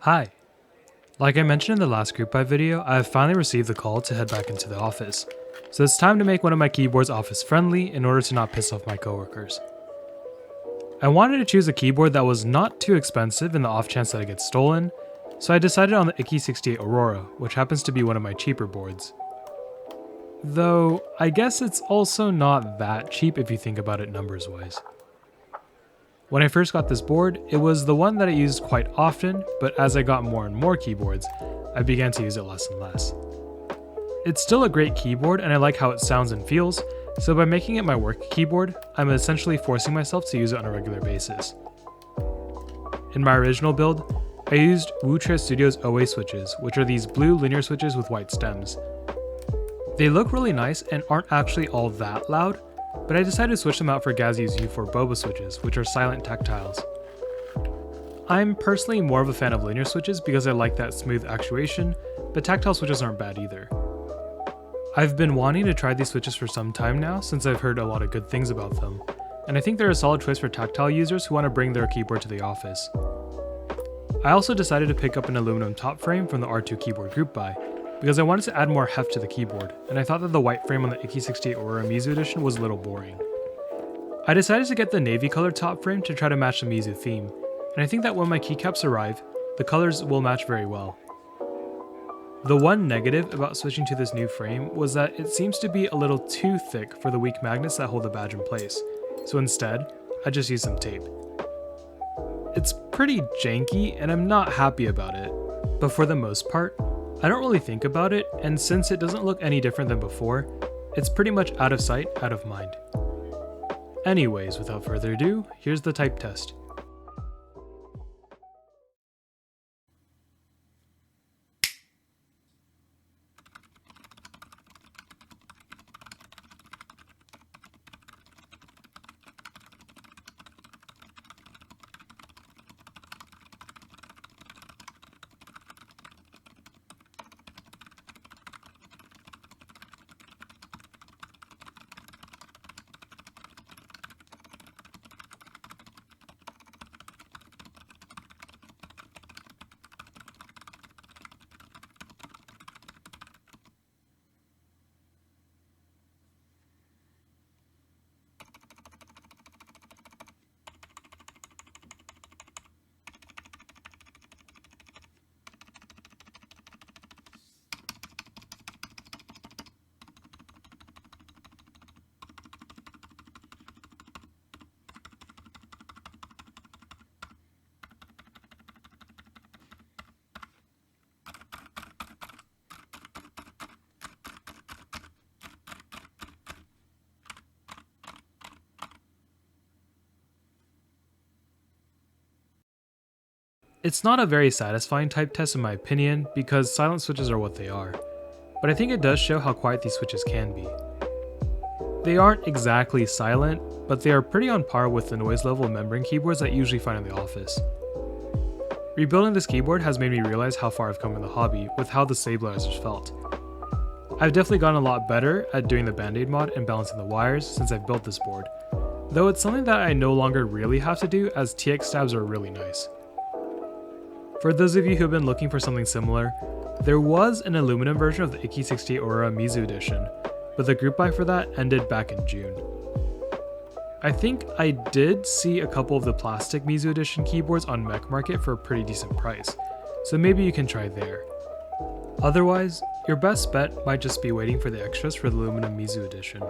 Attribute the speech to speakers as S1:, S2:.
S1: Hi! Like I mentioned in the last group buy video, I have finally received the call to head back into the office, so it's time to make one of my keyboards office friendly in order to not piss off my coworkers. I wanted to choose a keyboard that was not too expensive in the off chance that it gets stolen, so I decided on the Ikki68 Aurora, which happens to be one of my cheaper boards. Though, I guess it's also not that cheap if you think about it numbers wise. When I first got this board, it was the one that I used quite often, but as I got more and more keyboards, I began to use it less and less. It's still a great keyboard and I like how it sounds and feels, so by making it my work keyboard, I'm essentially forcing myself to use it on a regular basis. In my original build, I used Wutre Studio's OA switches, which are these blue linear switches with white stems. They look really nice and aren't actually all that loud, but I decided to switch them out for Gazzew's U4 Boba switches, which are silent tactiles. I'm personally more of a fan of linear switches because I like that smooth actuation, but tactile switches aren't bad either. I've been wanting to try these switches for some time now since I've heard a lot of good things about them, and I think they're a solid choice for tactile users who want to bring their keyboard to the office. I also decided to pick up an aluminum top frame from the R2 keyboard group buy, because I wanted to add more heft to the keyboard, and I thought that the white frame on the Ikki68 Aurora Mizu edition was a little boring. I decided to get the navy color top frame to try to match the Mizu theme, and I think that when my keycaps arrive, the colors will match very well. The one negative about switching to this new frame was that it seems to be a little too thick for the weak magnets that hold the badge in place, so instead, I just used some tape. It's pretty janky and I'm not happy about it, but for the most part, I don't really think about it, and since it doesn't look any different than before, it's pretty much out of sight, out of mind. Anyways, without further ado, here's the type test. It's not a very satisfying type test in my opinion because silent switches are what they are, but I think it does show how quiet these switches can be. They aren't exactly silent, but they are pretty on par with the noise level of membrane keyboards that you usually find in the office. Rebuilding this keyboard has made me realize how far I've come in the hobby with how the stabilizers felt. I've definitely gotten a lot better at doing the band-aid mod and balancing the wires since I've built this board, though it's something that I no longer really have to do as TX stabs are really nice. For those of you who have been looking for something similar, there was an aluminum version of the Ikki68 Aurora Mizu edition, but the group buy for that ended back in June. I think I did see a couple of the plastic Mizu edition keyboards on Mech Market for a pretty decent price, so maybe you can try there. Otherwise, your best bet might just be waiting for the extras for the aluminum Mizu edition.